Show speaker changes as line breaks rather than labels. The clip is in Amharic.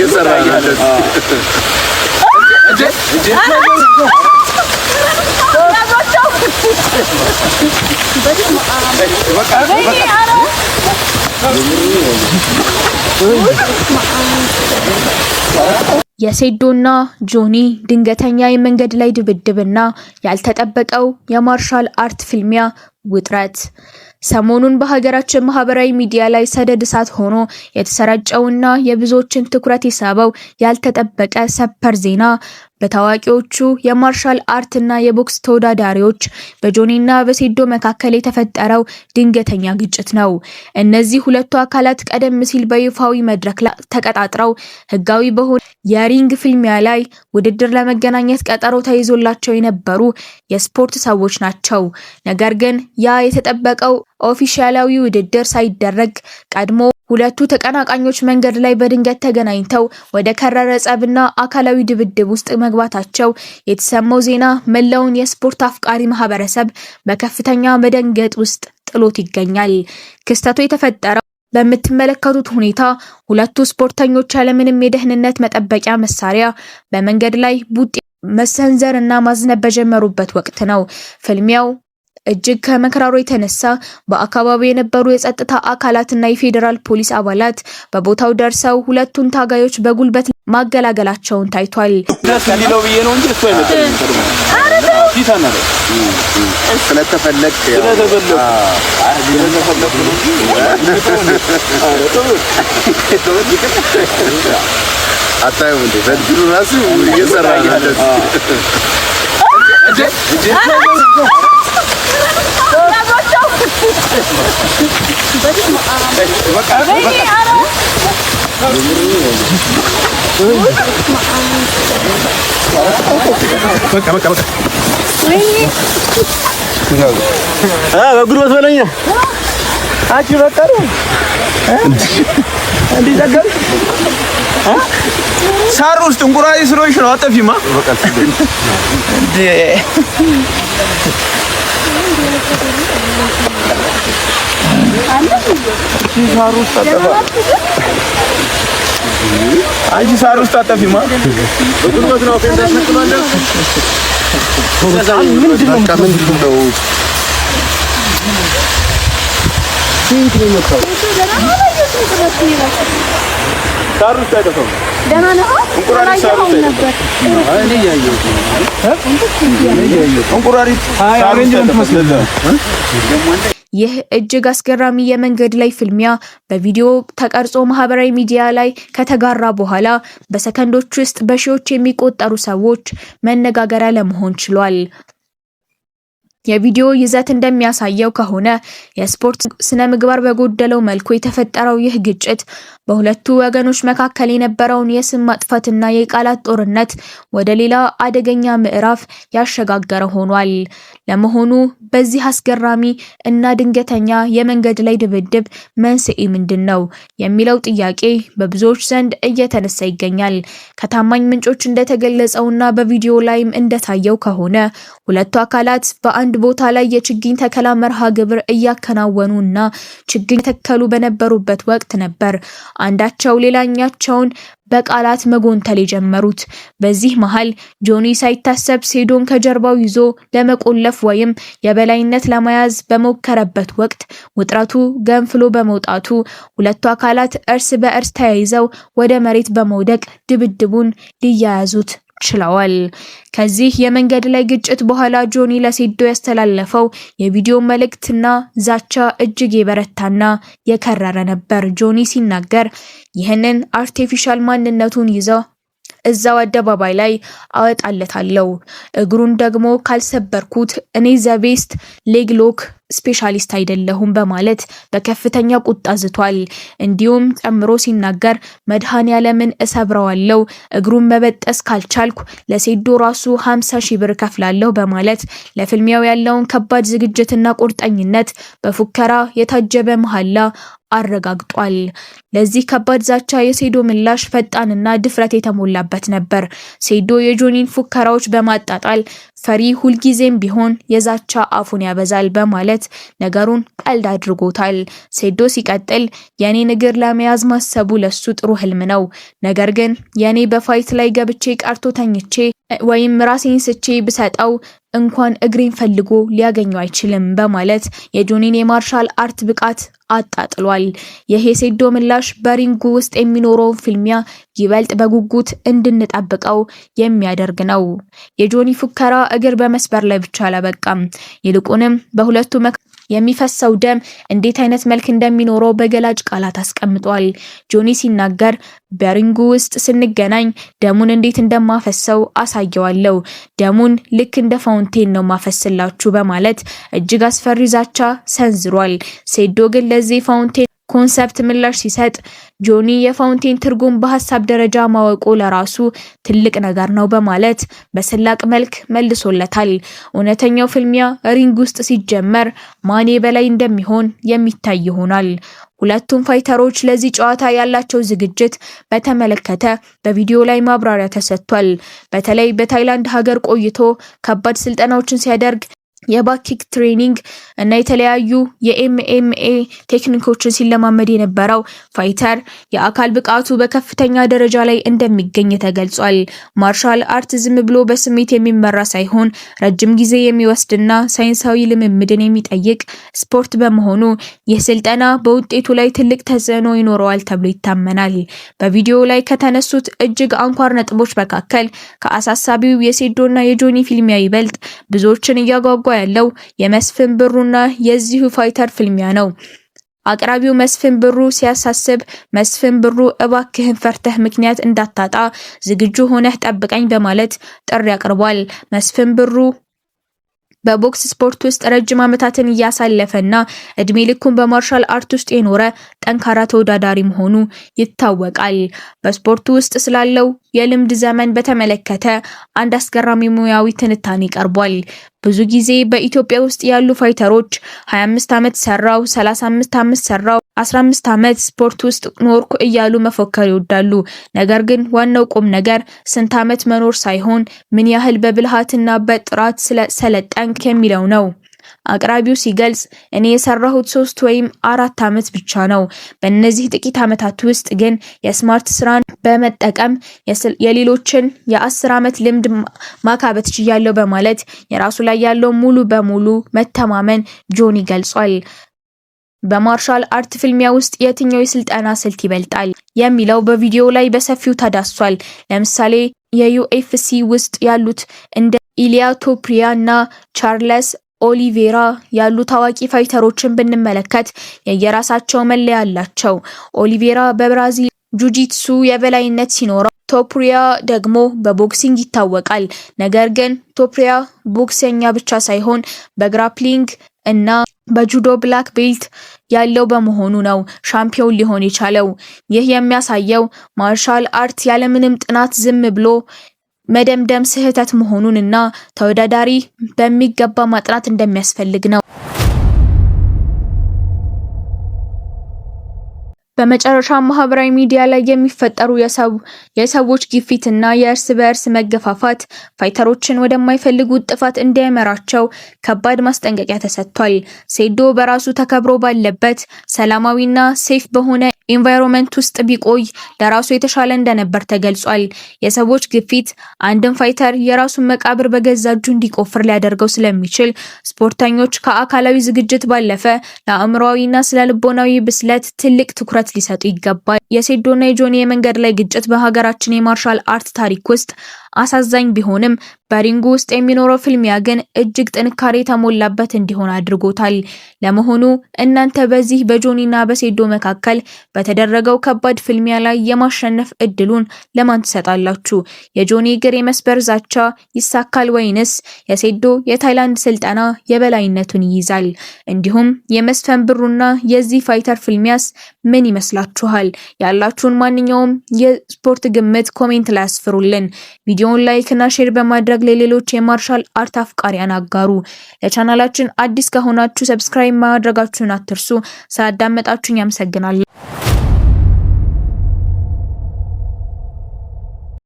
እየሰራ ነው
የሴዶና ጆኒ ድንገተኛ የመንገድ ላይ ድብድብና ያልተጠበቀው የማርሻል አርት ፍልሚያ ውጥረት ሰሞኑን በሀገራችን ማህበራዊ ሚዲያ ላይ ሰደድ እሳት ሆኖ የተሰራጨውና የብዙዎችን ትኩረት የሳበው ያልተጠበቀ ሰበር ዜና በታዋቂዎቹ የማርሻል አርትና የቦክስ ተወዳዳሪዎች በጆኒና በሴዶ መካከል የተፈጠረው ድንገተኛ ግጭት ነው። እነዚህ ሁለቱ አካላት ቀደም ሲል በይፋዊ መድረክ ላይ ተቀጣጥረው ህጋዊ በሆነ የሪንግ ፍልሚያ ላይ ውድድር ለመገናኘት ቀጠሮ ተይዞላቸው የነበሩ የስፖርት ሰዎች ናቸው። ነገር ግን ያ የተጠበቀው ኦፊሻላዊ ውድድር ሳይደረግ ቀድሞ ሁለቱ ተቀናቃኞች መንገድ ላይ በድንገት ተገናኝተው ወደ ከረረ ጸብና አካላዊ ድብድብ ውስጥ መግባታቸው የተሰማው ዜና መላውን የስፖርት አፍቃሪ ማህበረሰብ በከፍተኛ መደንገጥ ውስጥ ጥሎት ይገኛል። ክስተቱ የተፈጠረው በምትመለከቱት ሁኔታ ሁለቱ ስፖርተኞች ያለምንም የደህንነት መጠበቂያ መሳሪያ በመንገድ ላይ ቡጢ መሰንዘርና ማዝነብ በጀመሩበት ወቅት ነው። ፍልሚያው እጅግ ከመከራሩ የተነሳ በአካባቢው የነበሩ የጸጥታ አካላትና የፌዴራል ፖሊስ አባላት በቦታው ደርሰው ሁለቱን ታጋዮች በጉልበት ማገላገላቸውን ታይቷል።
አታየው እንዴ በድሩ ራሱ እየሰራ ነው በጉልበት በለኛ አቺ በቀሩ እንዴ ዘገር ሳር ውስጥ እንቁራሪ ስለሆንሽ ነው አጠፊማ እንዴ ሳር ውስጥ አጠፋ አንቺ ሳር ውስጥ አጠፊማ በጉልበት ነው ከእንደሰጥማለህ ምንድነው ሲንክ ነው መጣው ሳር ውስጥ አጠፋ ደህና ነው እንቁራሪ ሳር ውስጥ ነበር እኔ ያየው እንቁራሪ አይ አሬንጅመንት መስለለ
ይህ እጅግ አስገራሚ የመንገድ ላይ ፍልሚያ በቪዲዮ ተቀርጾ ማህበራዊ ሚዲያ ላይ ከተጋራ በኋላ በሰከንዶች ውስጥ በሺዎች የሚቆጠሩ ሰዎች መነጋገሪያ ለመሆን ችሏል። የቪዲዮ ይዘት እንደሚያሳየው ከሆነ የስፖርት ስነ ምግባር በጎደለው መልኩ የተፈጠረው ይህ ግጭት በሁለቱ ወገኖች መካከል የነበረውን የስም ማጥፋትና የቃላት ጦርነት ወደ ሌላ አደገኛ ምዕራፍ ያሸጋገረ ሆኗል። ለመሆኑ በዚህ አስገራሚ እና ድንገተኛ የመንገድ ላይ ድብድብ መንስኤ ምንድነው የሚለው ጥያቄ በብዙዎች ዘንድ እየተነሳ ይገኛል። ከታማኝ ምንጮች እንደተገለጸውና በቪዲዮ ላይም እንደታየው ከሆነ ሁለቱ አካላት በአንድ ቦታ ላይ የችግኝ ተከላ መርሃ ግብር እያከናወኑና ችግኝ ተከሉ በነበሩበት ወቅት ነበር አንዳቸው ሌላኛቸውን በቃላት መጎንተል የጀመሩት። በዚህ መሃል ጆኒ ሳይታሰብ ሴዶን ከጀርባው ይዞ ለመቆለፍ ወይም የበላይነት ለመያዝ በመከረበት ወቅት ውጥረቱ ገንፍሎ በመውጣቱ ሁለቱ አካላት እርስ በእርስ ተያይዘው ወደ መሬት በመውደቅ ድብድቡን ሊያያዙት ችለዋል። ከዚህ የመንገድ ላይ ግጭት በኋላ ጆኒ ለሴዶ ያስተላለፈው የቪዲዮ መልእክትና ዛቻ እጅግ የበረታና የከረረ ነበር። ጆኒ ሲናገር ይህንን አርቲፊሻል ማንነቱን ይዘው እዛው አደባባይ ላይ አወጣለታለሁ፣ እግሩን ደግሞ ካልሰበርኩት እኔ ዘቤስት ሌግሎክ ስፔሻሊስት አይደለሁም በማለት በከፍተኛ ቁጣ ዝቷል። እንዲሁም ጨምሮ ሲናገር መድኃኒዓለምን እሰብረዋለሁ፣ እግሩን መበጠስ ካልቻልኩ ለሴዶ ራሱ 50,000 ብር ከፍላለሁ በማለት ለፍልሚያው ያለውን ከባድ ዝግጅትና ቁርጠኝነት በፉከራ የታጀበ መሐላ አረጋግጧል። ለዚህ ከባድ ዛቻ የሴዶ ምላሽ ፈጣንና ድፍረት የተሞላበት ነበር። ሴዶ የጆኒን ፉከራዎች በማጣጣል ፈሪ ሁልጊዜም ቢሆን የዛቻ አፉን ያበዛል በማለት በማለት ነገሩን ቀልድ አድርጎታል። ሴዶ ሲቀጥል የኔን እግር ለመያዝ ማሰቡ ለሱ ጥሩ ህልም ነው፣ ነገር ግን የኔ በፋይት ላይ ገብቼ ቀርቶ ተኝቼ ወይም ራሴን ስቼ ብሰጠው እንኳን እግሬን ፈልጎ ሊያገኘው አይችልም በማለት የጆኒን የማርሻል አርት ብቃት አጣጥሏል። ይህ የሴዶ ምላሽ በሪንጉ ውስጥ የሚኖረውን ፍልሚያ ይበልጥ በጉጉት እንድንጠብቀው የሚያደርግ ነው። የጆኒ ፉከራ እግር በመስበር ላይ ብቻ አላበቃም። ይልቁንም በሁለቱ የሚፈሰው ደም እንዴት አይነት መልክ እንደሚኖረው በገላጭ ቃላት አስቀምጧል። ጆኒ ሲናገር በሪንጉ ውስጥ ስንገናኝ ደሙን እንዴት እንደማፈሰው አሳየዋለሁ፣ ደሙን ልክ እንደ ፋውንቴን ነው ማፈስላችሁ በማለት እጅግ አስፈሪ ዛቻ ሰንዝሯል። ሴዶ ግን ለዚህ ፋውንቴን ኮንሰፕት ምላሽ ሲሰጥ ጆኒ የፋውንቴን ትርጉም በሐሳብ ደረጃ ማወቁ ለራሱ ትልቅ ነገር ነው በማለት በስላቅ መልክ መልሶለታል። እውነተኛው ፍልሚያ ሪንግ ውስጥ ሲጀመር ማን በላይ እንደሚሆን የሚታይ ይሆናል። ሁለቱም ፋይተሮች ለዚህ ጨዋታ ያላቸው ዝግጅት በተመለከተ በቪዲዮ ላይ ማብራሪያ ተሰጥቷል። በተለይ በታይላንድ ሀገር ቆይቶ ከባድ ስልጠናዎችን ሲያደርግ የባኪክ ትሬኒንግ እና የተለያዩ የኤምኤምኤ ቴክኒኮችን ሲለማመድ የነበረው ፋይተር የአካል ብቃቱ በከፍተኛ ደረጃ ላይ እንደሚገኝ ተገልጿል። ማርሻል አርት ዝም ብሎ በስሜት የሚመራ ሳይሆን ረጅም ጊዜ የሚወስድና ሳይንሳዊ ልምምድን የሚጠይቅ ስፖርት በመሆኑ ይህ ስልጠና በውጤቱ ላይ ትልቅ ተጽዕኖ ይኖረዋል ተብሎ ይታመናል። በቪዲዮ ላይ ከተነሱት እጅግ አንኳር ነጥቦች መካከል ከአሳሳቢው የሴዶና የጆኒ ፍልሚያ ይበልጥ ብዙዎችን እያጓጓ ያለው የመስፍን ብሩና የዚሁ ፋይተር ፍልሚያ ነው። አቅራቢው መስፍን ብሩ ሲያሳስብ መስፍን ብሩ እባክህን ፈርተህ ምክንያት እንዳታጣ ዝግጁ ሆነህ ጠብቀኝ በማለት ጥሪ አቅርቧል። መስፍን ብሩ በቦክስ ስፖርት ውስጥ ረጅም ዓመታትን እያሳለፈና እድሜ ልኩን በማርሻል አርት ውስጥ የኖረ ጠንካራ ተወዳዳሪ መሆኑ ይታወቃል። በስፖርቱ ውስጥ ስላለው የልምድ ዘመን በተመለከተ አንድ አስገራሚ ሙያዊ ትንታኔ ቀርቧል። ብዙ ጊዜ በኢትዮጵያ ውስጥ ያሉ ፋይተሮች 25 ዓመት ሰራው፣ 35 ዓመት ሰራው፣ 15 ዓመት ስፖርት ውስጥ ኖርኩ እያሉ መፎከር ይወዳሉ። ነገር ግን ዋናው ቁም ነገር ስንት ዓመት መኖር ሳይሆን ምን ያህል በብልሃትና በጥራት ስለሰለጠንክ የሚለው ነው። አቅራቢው ሲገልጽ እኔ የሰራሁት 3 ወይም 4 ዓመት ብቻ ነው። በእነዚህ ጥቂት ዓመታት ውስጥ ግን የስማርት ስራን በመጠቀም የሌሎችን የ10 ዓመት ልምድ ማካበት ችያለሁ በማለት የራሱ ላይ ያለው ሙሉ በሙሉ መተማመን ጆኒ ገልጿል። በማርሻል አርት ፍልሚያ ውስጥ የትኛው የስልጠና ስልት ይበልጣል የሚለው በቪዲዮ ላይ በሰፊው ተዳስሷል። ለምሳሌ የዩኤፍሲ ውስጥ ያሉት እንደ ኢሊያ ቶፕሪያ እና ቻርለስ ኦሊቬራ ያሉ ታዋቂ ፋይተሮችን ብንመለከት የየራሳቸው መለያ አላቸው። ኦሊቬራ በብራዚል ጁጂትሱ የበላይነት ሲኖረው ቶፕሪያ ደግሞ በቦክሲንግ ይታወቃል። ነገር ግን ቶፕሪያ ቦክሰኛ ብቻ ሳይሆን በግራፕሊንግ እና በጁዶ ብላክ ቤልት ያለው በመሆኑ ነው ሻምፒዮን ሊሆን የቻለው። ይህ የሚያሳየው ማርሻል አርት ያለምንም ጥናት ዝም ብሎ መደምደም ስህተት መሆኑንና ተወዳዳሪ በሚገባ ማጥናት እንደሚያስፈልግ ነው። በመጨረሻ ማህበራዊ ሚዲያ ላይ የሚፈጠሩ የሰዎች ግፊትና የእርስ በእርስ መገፋፋት ፋይተሮችን ወደማይፈልጉት ጥፋት እንዲያመራቸው ከባድ ማስጠንቀቂያ ተሰጥቷል። ሴዶ በራሱ ተከብሮ ባለበት ሰላማዊና ሴፍ በሆነ ኢንቫይሮንመንት ውስጥ ቢቆይ ለራሱ የተሻለ እንደነበር ተገልጿል። የሰዎች ግፊት አንድን ፋይተር የራሱን መቃብር በገዛ እጁ እንዲቆፍር ሊያደርገው ስለሚችል ስፖርተኞች ከአካላዊ ዝግጅት ባለፈ ለአእምሮአዊና ስነልቦናዊ ብስለት ትልቅ ትኩረት ሊሰጡ ይገባል። የሴዶና የጆኒ የመንገድ ላይ ግጭት በሀገራችን የማርሻል አርት ታሪክ ውስጥ አሳዛኝ ቢሆንም በሪንጉ ውስጥ የሚኖረው ፍልሚያ ግን እጅግ ጥንካሬ የተሞላበት እንዲሆን አድርጎታል። ለመሆኑ እናንተ በዚህ በጆኒና በሴዶ መካከል በተደረገው ከባድ ፍልሚያ ላይ የማሸነፍ እድሉን ለማን ትሰጣላችሁ? የጆኒ እግር የመስበር ዛቻ ይሳካል ወይንስ የሴዶ የታይላንድ ስልጠና የበላይነቱን ይይዛል? እንዲሁም የመስፈን ብሩና የዚህ ፋይተር ፍልሚያስ ምን ይመስላችኋል? ያላችሁን ማንኛውም የስፖርት ግምት ኮሜንት ላይ አስፍሩልን። ቪዲዮውን ላይክ እና ሼር በማድረግ ለሌሎች የማርሻል አርት አፍቃሪያን አጋሩ። ለቻናላችን አዲስ ከሆናችሁ ሰብስክራይብ ማድረጋችሁን አትርሱ። ስላዳመጣችሁኝ አመሰግናለሁ።